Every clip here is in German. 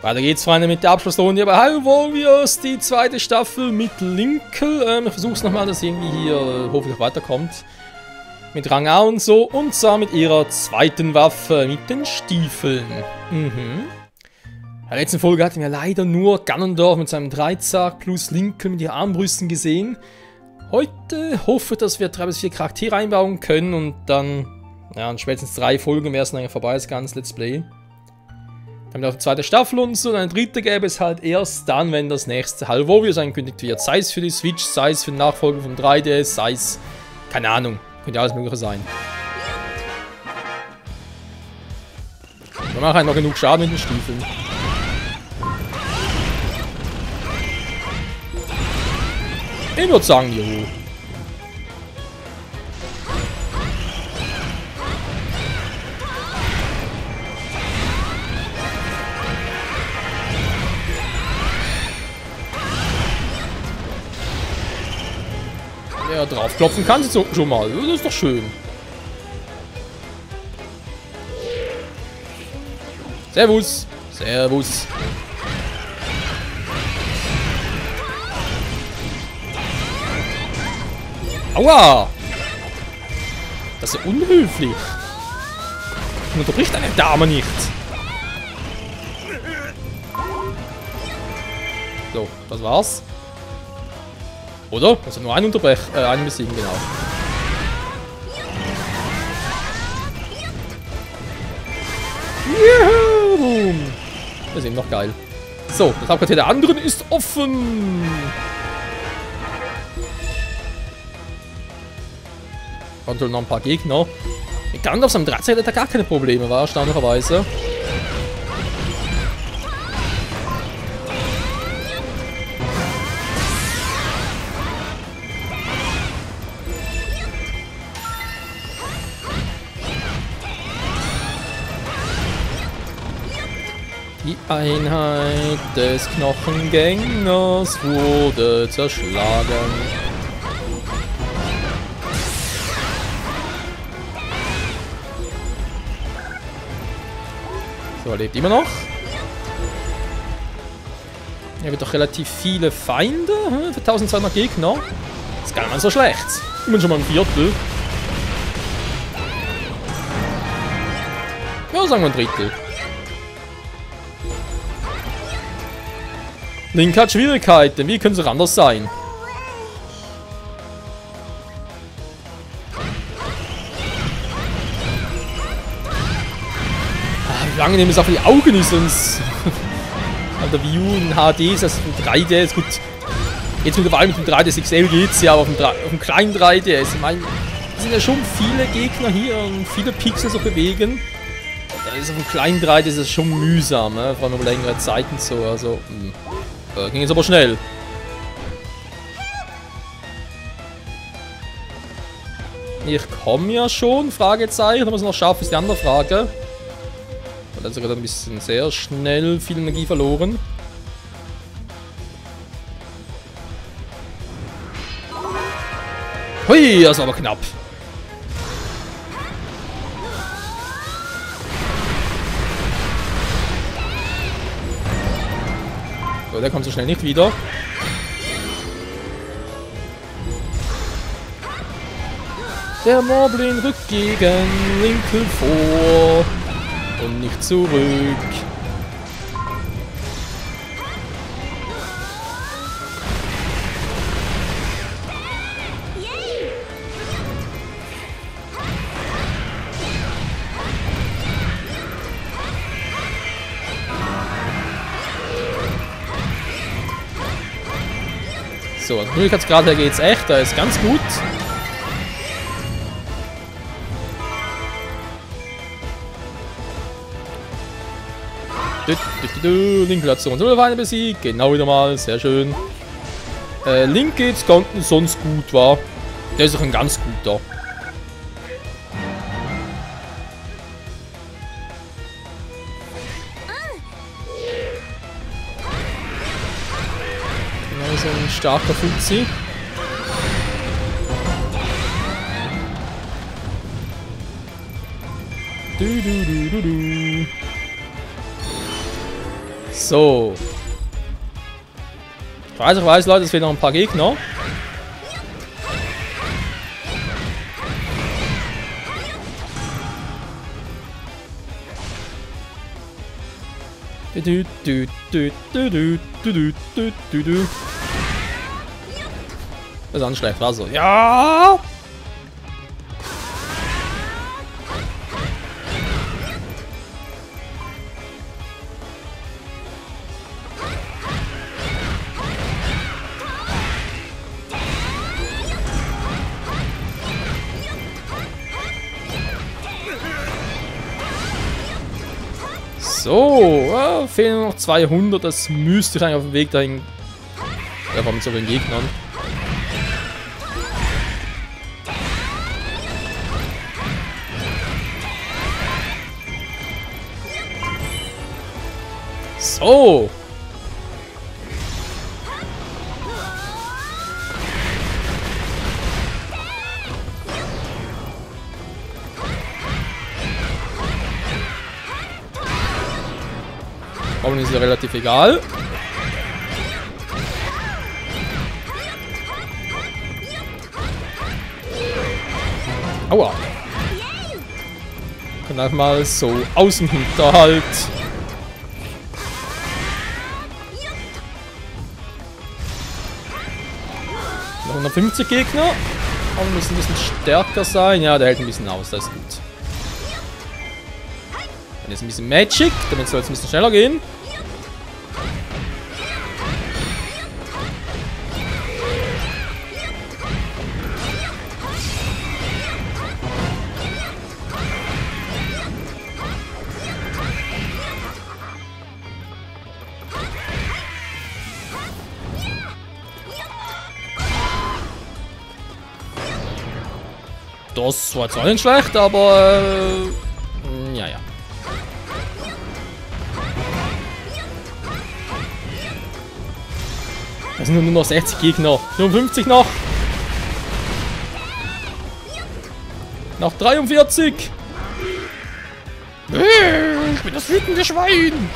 Weiter geht's, Freunde, mit der Abschlussrunde bei Hyrule Warriors, die zweite Staffel mit Linkle. Ich versuch's nochmal, dass sie irgendwie hier hoffentlich weiterkommt. Mit Rang A und so, und zwar mit ihrer zweiten Waffe, mit den Stiefeln. In der letzten Folge hatten wir leider nur Ganondorf mit seinem Dreizack plus Linkle mit ihren Armbrüsten gesehen. Heute hoffe ich, dass wir 3 bis 4 Charaktere einbauen können und dann, ja, in spätestens 3 Folgen wäre es dann vorbei, das ganze Let's Play. Dann auch eine zweite Staffel und so, und eine dritte gäbe es halt erst dann, wenn das nächste Hyrule Warriors angekündigt wird. Sei es für die Switch, sei es für den Nachfolger vom 3DS, sei es, keine Ahnung, könnte alles mögliche sein. Wir machen halt noch genug Schaden mit den Stiefeln. Ich würde sagen, juhu. Ja, draufklopfen kann sie schon mal. Das ist doch schön. Servus. Servus. Aua! Das ist ja unhöflich. Man unterbricht eine Dame nicht. So, das war's. Oder? Also nur einen einen besiegen, genau. Juhu! Das ist eben noch geil. So, das Hauptquartier der anderen ist offen. Und noch ein paar Gegner. Mit Gandalf am Drahtseil hat er gar keine Probleme, war erstaunlicherweise. Die Einheit des Knochengängers wurde zerschlagen. So, er lebt immer noch. Er wird doch relativ viele Feinde für 1200 Gegner. Das ist gar nicht mal so schlecht. Ich bin schon mal ein Viertel. Ja, sagen wir ein Drittel. Link hat Schwierigkeiten. Wie können es auch anders sein? Wie angenehm es auch für die Augen ist, sonst an der Wii U in HD ist das ein 3DS. Gut, jetzt mittlerweile mit dem 3DS XL geht's ja, aber auf dem kleinen 3DS. Ich meine, es sind ja schon viele Gegner hier und viele Pixel so bewegen. Da ist auf dem kleinen 3DS ist schon mühsam, ne? Vor allem über längere Zeit und so. Also, ging jetzt aber schnell. Ich komme ja schon, Fragezeichen, ob ich es noch schaffe, ist die andere Frage. Und dann sogar ein bisschen sehr schnell viel Energie verloren. Hui, das war aber knapp. So, der kommt so schnell nicht wieder. Der Moblin rückt gegen Linkle vor. Und nicht zurück. So, also Schwierigkeitsgrad her geht's echt, da ist ganz gut. Linkle hat so und so Feinde besiegt. Genau wieder mal. Sehr schön. Link geht's sonst gut, war. Der ist auch ein ganz guter. Genau so ein starker Fuzzi. So. Ich weiß, Leute, es fehlen noch ein paar Gegner. Das ist auch nicht schlecht, war so. Ja! So, fehlen noch 200, das müsste ich eigentlich auf dem Weg dahin. Ja, vor allem zu den Gegnern. So. Warum ist ja relativ egal. Aua. Kann einfach mal so aus dem Hinterhalt. Noch 150 Gegner. Aber wir müssen ein bisschen stärker sein. Ja, der hält ein bisschen aus, das ist gut. Dann ist ein bisschen Magic, damit soll es ein bisschen schneller gehen. Das war zwar nicht schlecht, aber ja. Das sind nur noch 60 Gegner. 54 noch. Noch 43. Ich bin das wütende Schwein.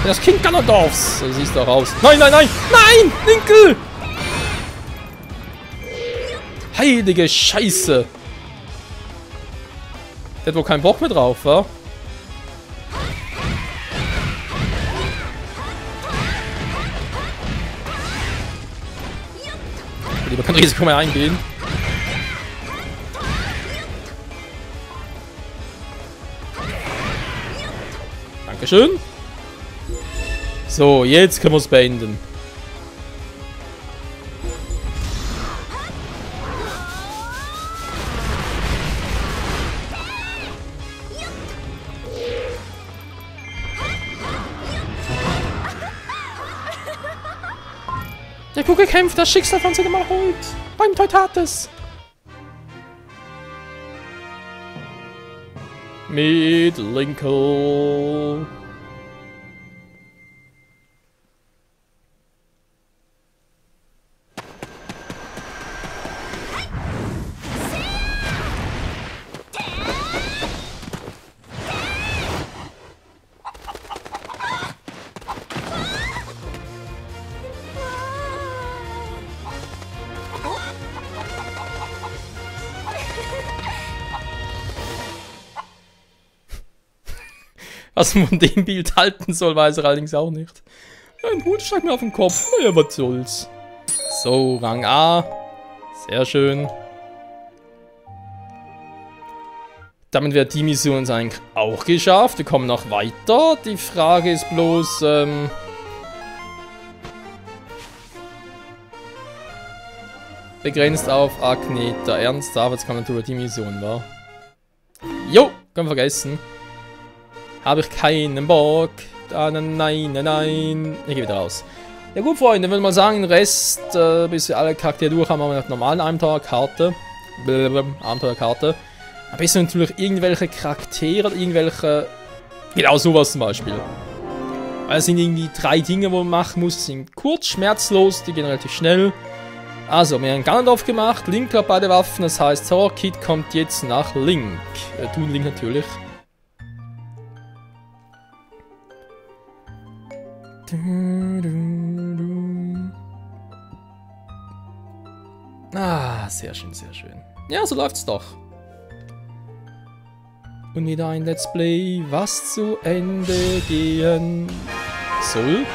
Das Kind Ganondorfs. So siehst du raus. Nein, nein, nein. Nein, Winkel. Heilige Scheiße. Der hat wohl keinen Bock mehr drauf, wa? Lieber kein Risiko mehr eingehen. Dankeschön. So, jetzt können wir es beenden. Der Kugel kämpft, das Schicksal von Cinnamon holt. Beim Teutates. Mit Linkle. Was man von dem Bild halten soll, weiß er allerdings auch nicht. Ein Hut steigt mir auf den Kopf. Naja, was soll's. So, Rang A. Sehr schön. Damit wäre die Mission eigentlich auch geschafft. Wir kommen noch weiter. Die Frage ist bloß, begrenzt auf Agneta. Ernsthaft, jetzt kann man natürlich die Mission, wa? Jo, können wir vergessen. Habe ich keinen Bock. Nein. Ich gehe wieder raus. Ja gut, Freunde, würde mal sagen, den Rest, bis wir alle Charaktere durch haben, haben wir noch normalen Abenteuerkarte. Abenteuerkarte. Ein bisschen natürlich irgendwelche Charaktere, irgendwelche... Genau sowas zum Beispiel. Weil es sind irgendwie 3 Dinge, die man machen muss. Die sind kurz, schmerzlos, die gehen relativ schnell. Also, wir haben Ganondorf gemacht, Link hat beide Waffen, das heißt, Sora Kid kommt jetzt nach Link. Toon Link natürlich. Ah, sehr schön, sehr schön. Ja, so läuft's doch. Und wieder ein Let's Play, was zu Ende gehen soll.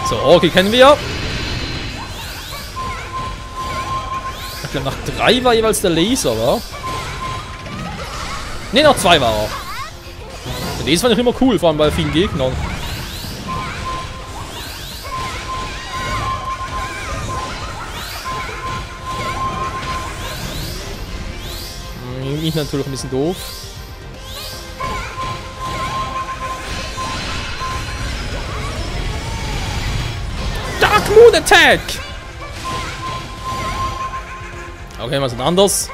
So, okay, kennen wir. Ich glaube, nach 3 war jeweils der Laser, wa? Ne, noch 2 war er. Und das fand ich immer cool, vor allem bei vielen Gegnern. Mich natürlich ein bisschen doof. Dark Moon Attack! Okay, was ist anders?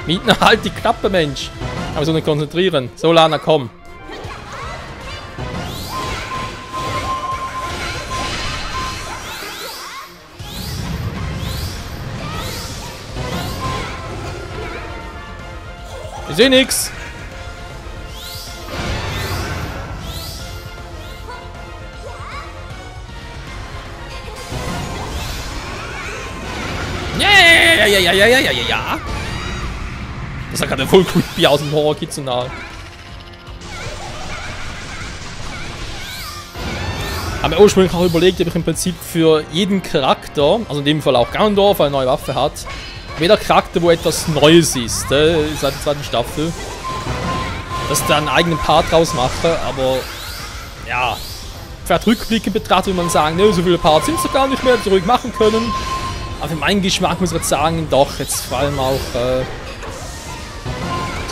Mieten, halt die Klappe, Mensch. Aber so nicht konzentrieren. So, Lana, komm. Ich seh nix. Ja. Das sah gerade voll creepy aus dem Horror-Kitsune. Aber ursprünglich auch überlegt, ob ich im Prinzip für jeden Charakter, also in dem Fall auch Ganondorf, eine neue Waffe hat, jeder Charakter, wo etwas Neues ist, seit der zweiten Staffel, dass ich da einen eigenen Part draus mache, aber ja, vielleicht rückblickend betrachtet würde man sagen, ne, so viele Parts sind es gar nicht mehr, zurück machen können. Aber für meinen Geschmack muss ich jetzt sagen, doch, jetzt vor allem auch, je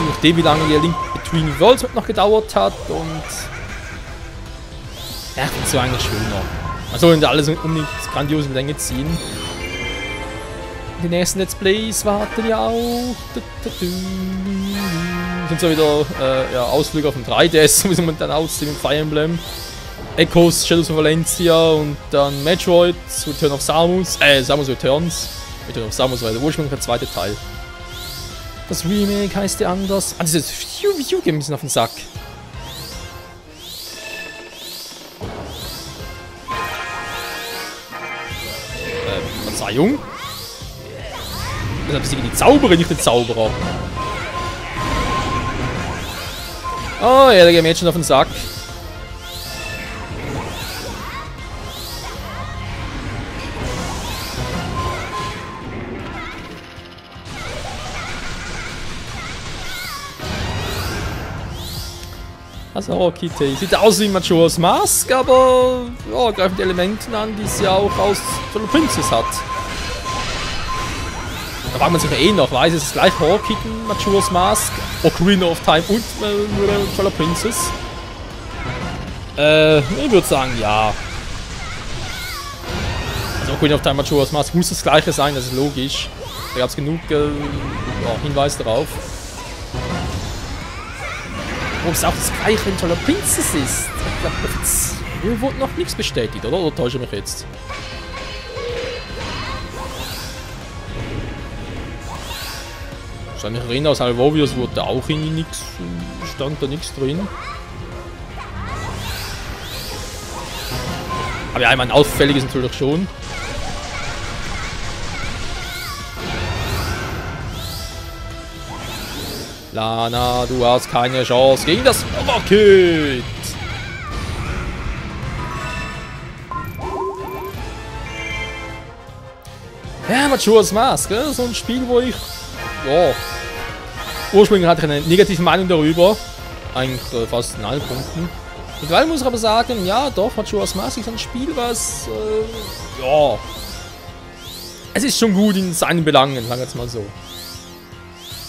nachdem, wie lange der Link Between Worlds noch gedauert hat und ja, ich finde es so eigentlich schöner. Man soll nicht alles unbedingt grandiose Länge ziehen. Die nächsten Let's Plays warten ja auch. Sind so wieder ja, Ausflüge auf dem 3DS, wie man dann aussieht mit Fire Emblem. Echoes, Shadows of Valencia und dann Metroid, Return of Samus, Samus Returns. Return of Samus war der ursprünglich der zweite Teil. Das Remake heißt ja anders. Ah, dieses View geht ein bisschen auf den Sack. Verzeihung. Deshalb besiege die Zauberer, nicht den Zauberer. Oh ja, der geht mir jetzt schon auf den Sack. Also, oh, Kitty. Sieht aus wie Majora's Mask, aber ja, greifen die Elemente an, die sie auch aus Twilight Princess hat. Da fragt man sich ja eh noch, weiß es gleich Horror Kitten, Majora's Mask, Ocarina of Time und Twilight Princess? Ich würde sagen, ja. Also Ocarina of Time, Majora's Mask muss das gleiche sein, das ist logisch. Da gab es genug Hinweise darauf. Ob es auch das gleiche in Twilight Princess ist. Ich glaube, hier wurde noch nichts bestätigt, oder? Oder täusche ich mich jetzt? Wahrscheinlich Arena aus Alvovius wurde auch irgendwie nichts, stand da nichts drin. Aber ja, ich meine, auffällig ist natürlich schon. Lana, du hast keine Chance gegen das Rocket. Ja, Majora's Mask, so ein Spiel, wo ich... Ja... Ursprünglich hatte ich eine negative Meinung darüber. Eigentlich fast in allen Punkten. Mittlerweile muss ich aber sagen, ja doch, Majora's Mask ist ein Spiel, was... ja... Es ist schon gut in seinen Belangen, sagen wir jetzt mal so.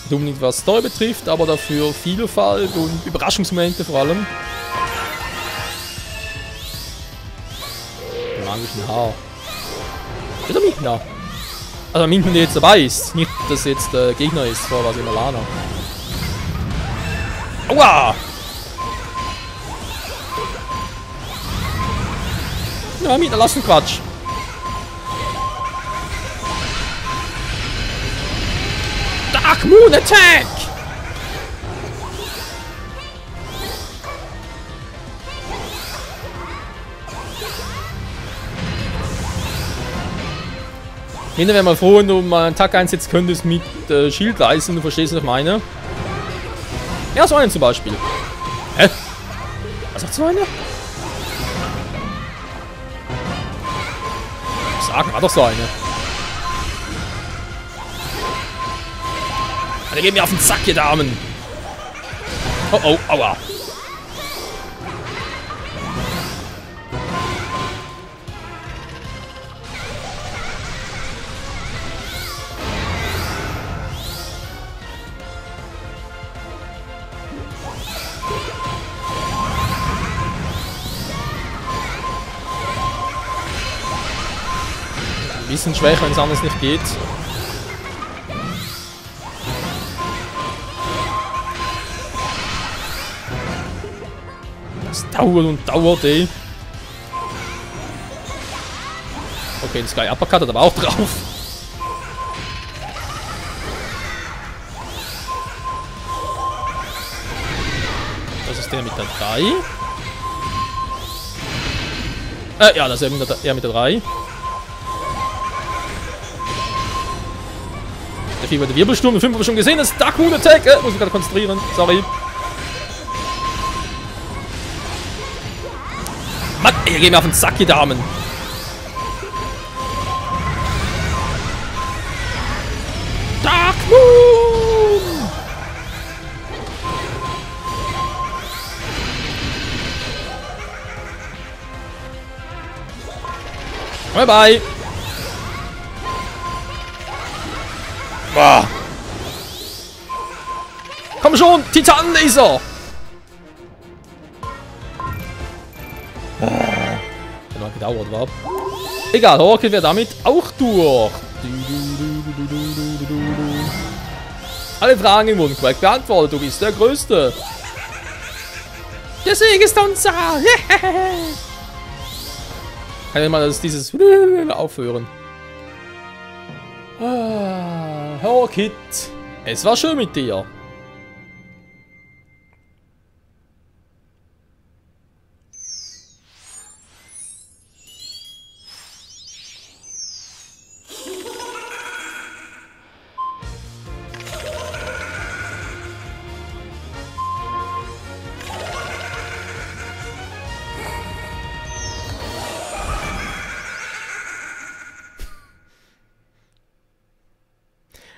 Nicht unbedingt was Story betrifft, aber dafür Vielfalt und Überraschungsmomente vor allem. Magischen Haar. Wieder Migna. Also Mint, der jetzt dabei ist. Nicht, dass jetzt der Gegner ist, vor was immer Lana. Aua! Ja, Mint, lass den Quatsch. Dark Moon Attack! Minder wäre mal froh, wenn du mal einen Attack einsetzen könntest mit Shield leisten, du verstehst, was ich meine. Ja, so einen zum Beispiel. Hä? Was sagt so eine? Sagen, war doch so eine. Alle gehen mir auf den Sack, ihr Damen. Oh, oh, aua. Ein bisschen schwächer, wenn es anders nicht geht. Das dauert und dauert, ey. Okay, den Sky Uppercut hat aber auch drauf. Das ist der mit der 3. Ja, das ist er mit der 3. Der Vieh mit der Wirbelsturm, den 5 haben wir schon gesehen, das ist Dark Moon Attack. Muss ich gerade konzentrieren, sorry. Mann, ey, geh mir auf den Sack, ihr Damen. Dark Moon! Bye bye! Boah. Komm schon, Titanlaser! Hat mal gedauert, war. Egal, Horkel wäre damit auch durch. Alle Fragen wurden korrekt beantwortet, du bist der Größte. Der Sieg ist unser! Kann ich mal dieses aufhören? Horkit, es war schön mit dir.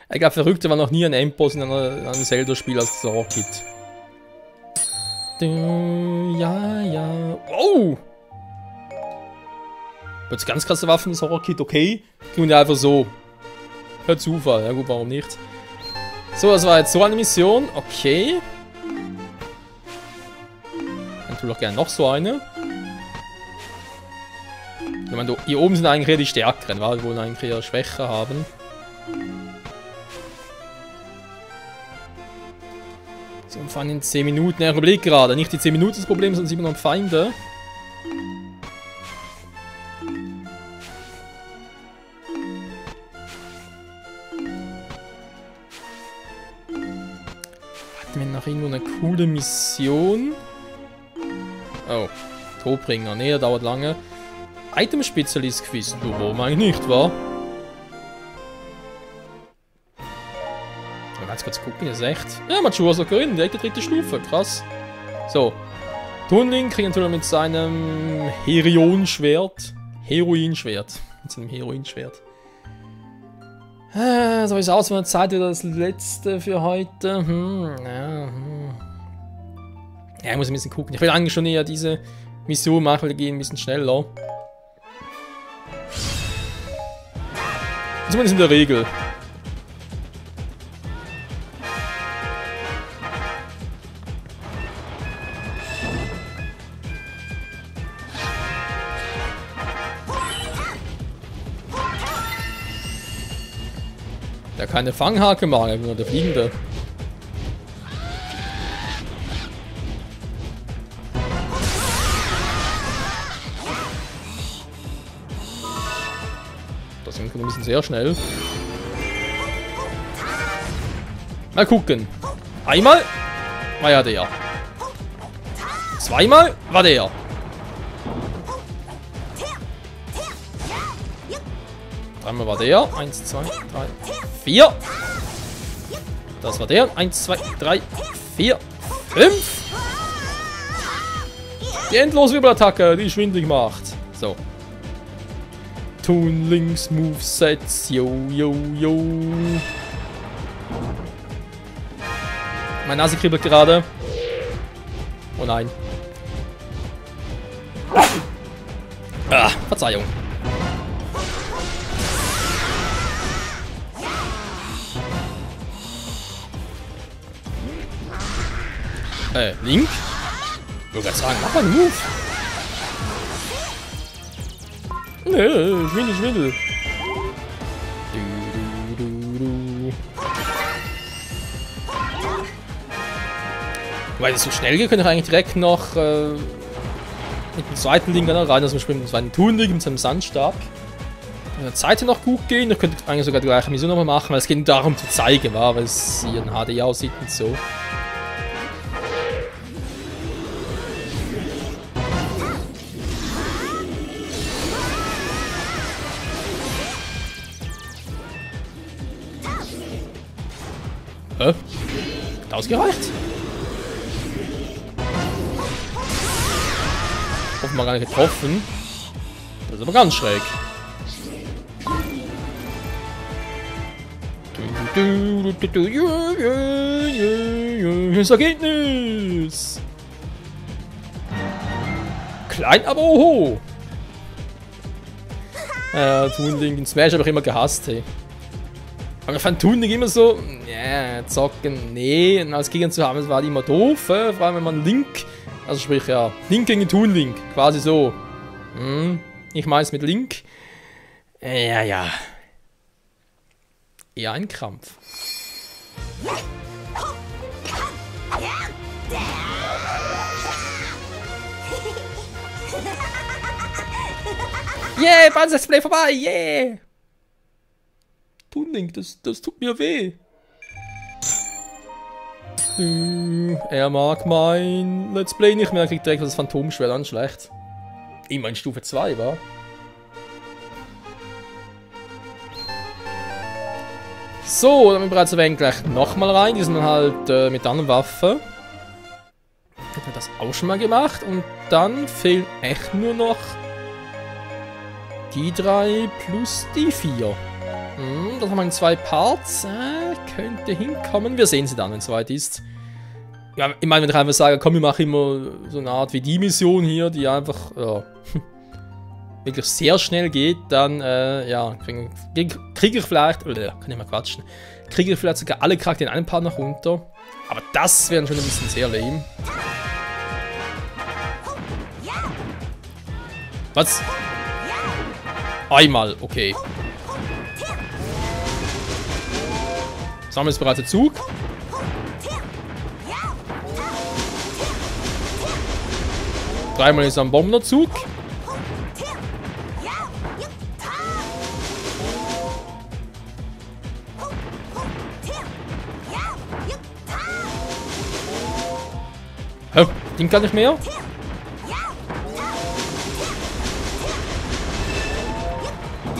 Ich glaube, Verrückte war noch nie ein Endboss in einem Zelda-Spiel als das Horkit. Ja, ja. Wow! Jetzt ganz krasse Waffen, das Horkit, okay. Kriegen wir einfach so. Per Zufall. Ja gut, warum nicht? So, das war jetzt so eine Mission. Okay. Dann tue ich doch gerne noch so eine. Ich meine, hier oben sind eigentlich eher die Stärkeren, weil wir wohl eigentlich eher Schwächer haben. So, umfangen in 10 Minuten. Ja, ich überlege gerade. Nicht die 10 Minuten das Problem, sondern 700 Feinde. Hatten wir noch irgendwo eine coole Mission? Oh, Todbringer. Ne, der dauert lange. Item-Spezialist-Quiz. Du, warum eigentlich nicht, wa? Ganz kurz gucken, ist echt. Ja, Majora Sokorin, direkt die 3. Stufe, krass. So. Tunling kriegt natürlich mit seinem Heroinschwert. Mit seinem Heroinschwert. So wie es aus, von der Zeit wieder das letzte für heute. Ja, ich muss ein bisschen gucken. Ich will eigentlich schon eher diese Mission machen, weil die gehen ein bisschen schneller. Zumindest in der Regel. Der keine Fanghake mag, nur der Fliegende. Das sind wir ein bisschen sehr schnell. Mal gucken. Einmal war ja der. Zweimal war der. Dreimal war der. 1, 2, 3, 4. Das war der. 1, 2, 3, 4, 5. Die Endlos-Wirbelattacke, die schwindelig macht. So. Toon Links Movesets. Yo, yo, yo. Meine Nase kribbelt gerade. Oh nein. Ah, Verzeihung. Link? Ich würde sagen, mach mal einen Move. Nö, Schwindel, Schwindel. Weil es so schnell geht, könnte ich eigentlich direkt noch mit dem zweiten Link rein, also mit dem zweiten Toon Link mit seinem Sandstab. Wenn der Zeit noch gut gehen, dann könnte ich eigentlich sogar die gleiche Mission nochmal machen, weil es geht darum zu zeigen, weil es hier in HD aussieht und so. Hat ausgereicht? Offenbar gar nicht getroffen. Das ist aber ganz schräg. Das Ergebnis! Klein, aber oho! Toon Link in Smash habe ich immer gehasst, hey. Aber ich fand Toon Link immer so, ja, zocken, nee, und als Gegner zu haben, das war immer doof, vor allem wenn man Link, also sprich ja, Link gegen Toon Link, quasi so. Ich meine es mit Link. Ja. Eher ein Krampf. Yeah, Banzai-Display vorbei, yeah! Toon Link, das tut mir weh. Er mag mein Let's Play nicht mehr, er kriegt direkt das Phantomschwert an, schlecht. Immerhin Stufe 2, wa? So, dann haben wir bereits erwähnt, gleich nochmal rein. Die sind halt mit anderen Waffen. Hätten wir das auch schon mal gemacht. Und dann fehlen echt nur noch die 3 plus die 4. Das haben wir in 2 Parts. Könnte hinkommen. Wir sehen sie dann, wenn es soweit ist. Ja, ich meine, wenn ich einfach sage, komm, ich mache immer so eine Art wie die Mission hier, die einfach wirklich sehr schnell geht, dann ja, kriege ich vielleicht, oder kann ich mal quatschen, kriege ich vielleicht sogar alle Charaktere in einem Part noch runter. Aber das wäre schon ein bisschen sehr lame. Was? Einmal, okay. Sammeln ist bereits der Zug. Dreimal ist am Bomberzug. Hä? Den kann ich mehr?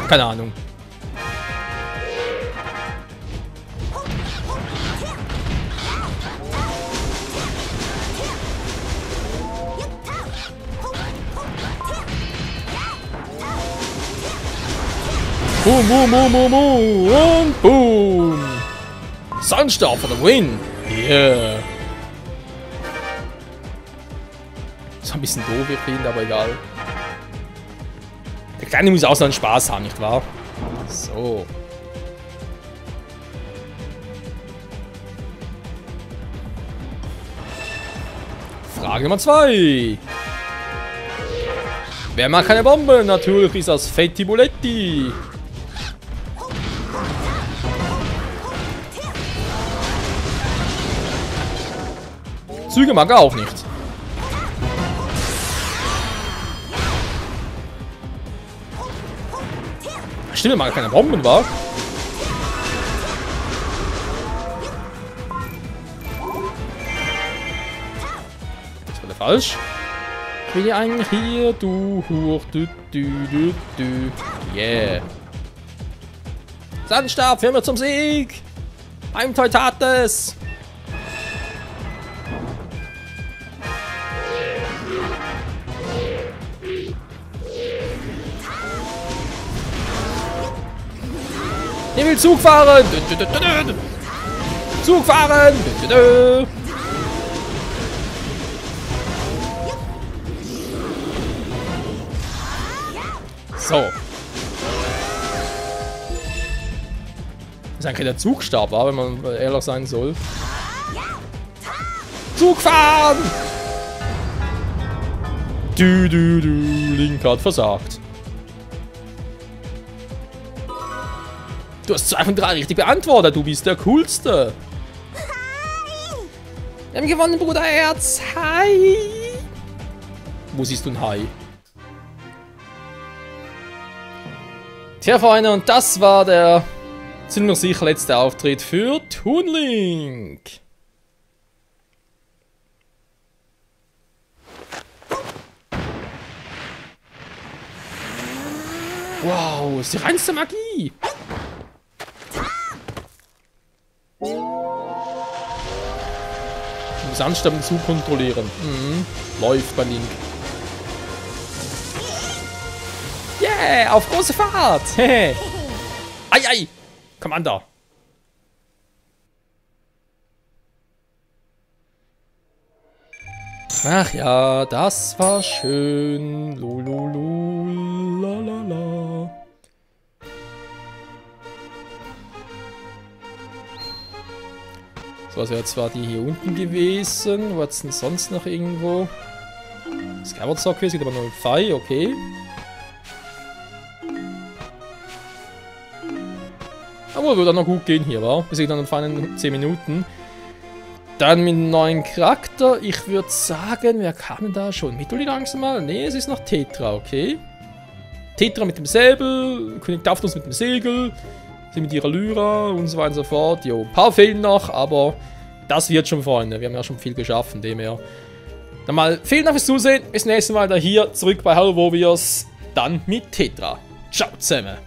Keine Ahnung. Boom, boom, boom, boom, boom und boom. Sandstab for the win. Yeah. Das ist ein bisschen doof, wir kriegen, aber egal. Der Kleine muss auch seinen Spaß haben, nicht wahr? So. Frage Nummer 2. Wer mag keine Bombe? Natürlich ist das Fetti Buletti. Züge mag er auch nicht. Stimmt, er mag keine Bomben, wa? Das war der falsch. Ich will eigentlich hier, du Huch, du. Yeah. Sandstab, führen wir zum Sieg! Beim Teutates! Ich will Zug fahren! Zug fahren! So. Das ist eigentlich der Zugstab, war, wenn man ehrlich sein soll. Zug fahren! Link hat versagt. Du hast 2 von 3 richtig beantwortet. Du bist der Coolste. Wir haben gewonnen, Bruder Herz. Hi. Wo siehst du ein Hi? Tja, Freunde, und das war der ziemlich sicher letzte Auftritt für Toon Link. Wow, ist die reinste Magie. Sandstab zu kontrollieren. Läuft bei Link. Yeah, auf große Fahrt. Ei, ei. Commander. Ach ja, das war schön. Lululu, lalala. So, das wäre zwar die hier unten gewesen. Wo hat's denn sonst noch irgendwo? Skyward Sword gewesen, aber nur ein Pfeil, okay. Aber würde auch noch gut gehen hier, wa? Bis ich dann in feinen 10 Minuten. Dann mit einem neuen Charakter. Ich würde sagen, wer kam denn da schon? Mituli langsam mal? Ne, es ist noch Tetra, okay. Tetra mit dem Säbel, König Daftos mit dem Segel, sie mit ihrer Lyra und so weiter und so fort. Jo, ein paar fehlen noch, aber das wird schon, Freunde. Wir haben ja schon viel geschaffen, dem her. Dann mal vielen Dank fürs Zusehen. Bis nächstes Mal da hier zurück bei Hello Warriors. Dann mit Tetra. Ciao zusammen.